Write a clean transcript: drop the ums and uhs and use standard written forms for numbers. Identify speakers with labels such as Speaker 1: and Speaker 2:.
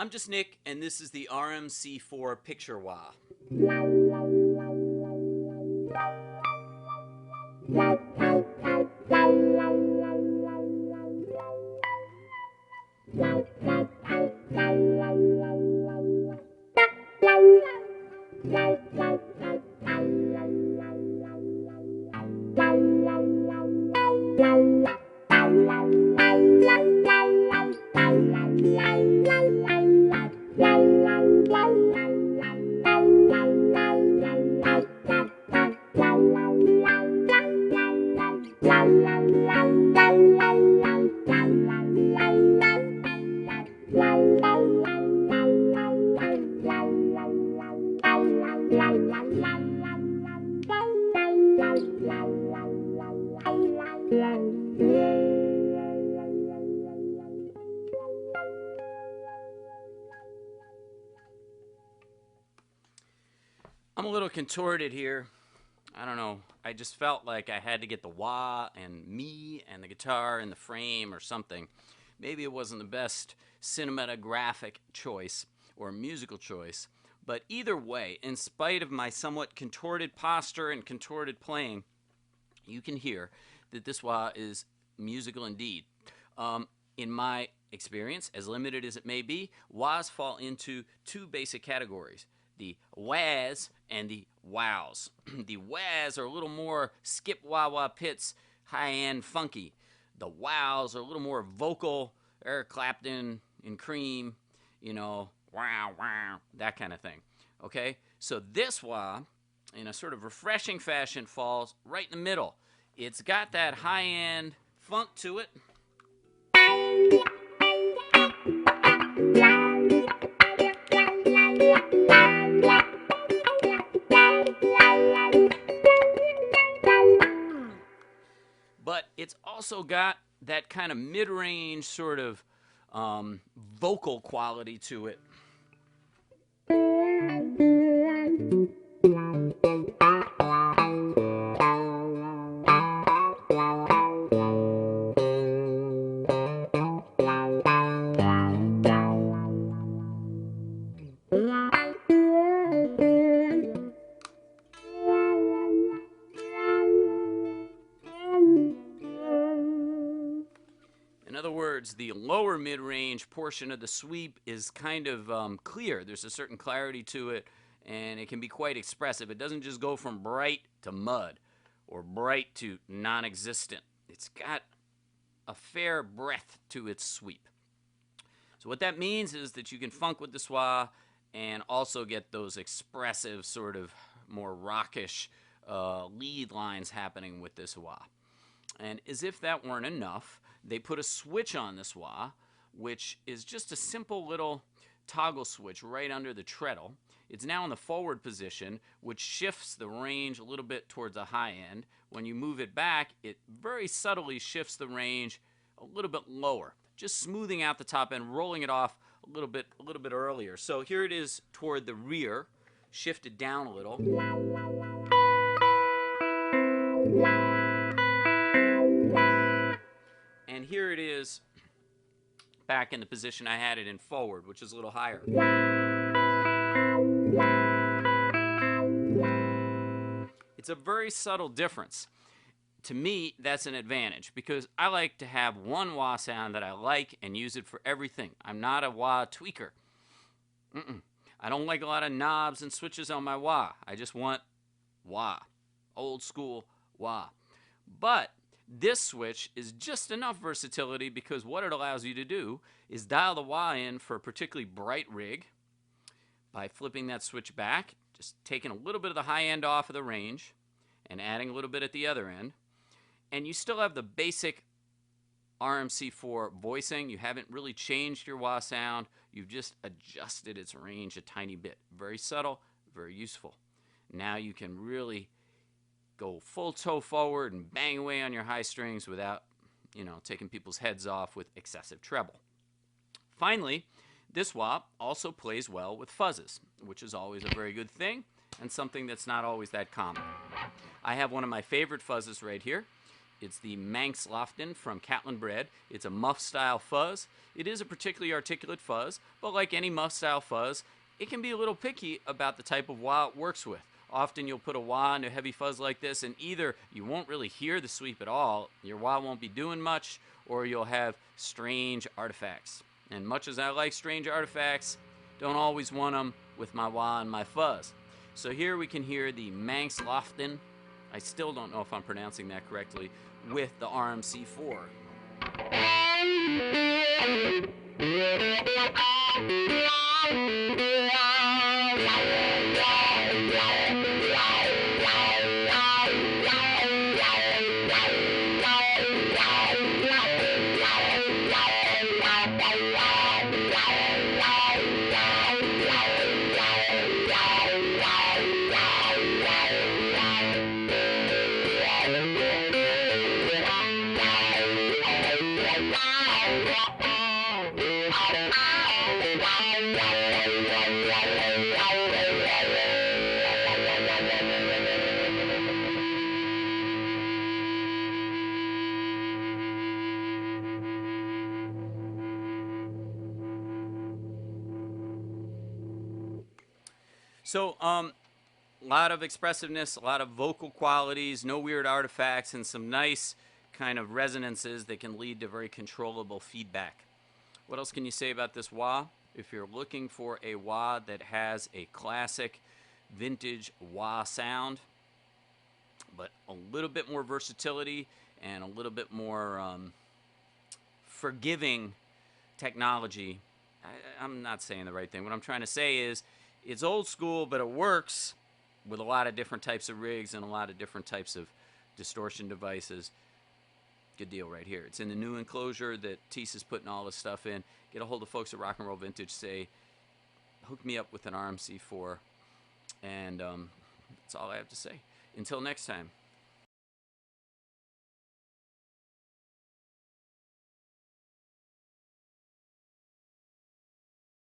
Speaker 1: I'm just Nick, and this is the RMC4 Picture Wah. I'm a little contorted here. I don't know. I just felt like I had to get the wah and me and the guitar in the frame or something. Maybe it wasn't the best cinematographic choice or musical choice, but either way, in spite of my somewhat contorted posture and contorted playing, you can hear that this wah is musical indeed. In my experience, as limited as it may be, wahs fall into two basic categories: the wahs and the wows. The wahs are a little more skip wah wah pits, high-end funky. The wows are a little more vocal, Eric Clapton in Cream, you know, wow, wow, that kind of thing. Okay? So this wah, in a sort of refreshing fashion, falls right in the middle. It's got that high-end funk to it. But it's also got that kind of mid-range sort of vocal quality to it. In other words, the lower mid-range portion of the sweep is kind of clear. There's a certain clarity to it, and it can be quite expressive. It doesn't just go from bright to mud or bright to non-existent. It's got a fair breadth to its sweep. So what that means is that you can funk with the wah and also get those expressive, sort of more rockish lead lines happening with this wah. And as if that weren't enough, they put a switch on this wah, which is just a simple little toggle switch right under the treadle. It's now in the forward position, which shifts the range a little bit towards the high end. When you move it back, it very subtly shifts the range a little bit lower, just smoothing out the top end, rolling it off a little bit earlier. So here it is toward the rear, shifted down a little. And here it is back in the position I had it in forward, which is a little higher. It's a very subtle difference. To me, that's an advantage because I like to have one wah sound that I like and use it for everything. I'm not a wah tweaker. I don't like a lot of knobs and switches on my wah. I just want wah, old school wah. But this switch is just enough versatility because what it allows you to do is dial the wah in for a particularly bright rig by flipping that switch back, just taking a little bit of the high end off of the range and adding a little bit at the other end. And you still have the basic RMC4 voicing. You haven't really changed your wah sound. You've just adjusted its range a tiny bit. Very subtle, very useful. Now you can really go full toe forward and bang away on your high strings without, taking people's heads off with excessive treble. Finally, this wah also plays well with fuzzes, which is always a very good thing and something that's not always that common. I have one of my favorite fuzzes right here. It's the Manx Lofton from Catlin Bred. It's a muff style fuzz. It is a particularly articulate fuzz, but like any muff style fuzz, it can be a little picky about the type of wah it works with. Often you'll put a wah into a heavy fuzz like this, and either you won't really hear the sweep at all, your wah won't be doing much, or you'll have strange artifacts. And much as I like strange artifacts, don't always want them with my wah and my fuzz. So here we can hear the Manx Lofton. I still don't know if I'm pronouncing that correctly, with the RMC4. So, a lot of expressiveness, a lot of vocal qualities, no weird artifacts, and some nice kind of resonances that can lead to very controllable feedback. What else can you say about this wah? If you're looking for a wah that has a classic vintage wah sound, but a little bit more versatility and a little bit more forgiving technology, I'm not saying the right thing. What I'm trying to say is it's old school, but it works with a lot of different types of rigs and a lot of different types of distortion devices. Good deal right here. It's in the new enclosure that Teese is putting all this stuff in. Get a hold of folks at Rock and Roll Vintage. Say, hook me up with an RMC4. And that's all I have to say. Until next time.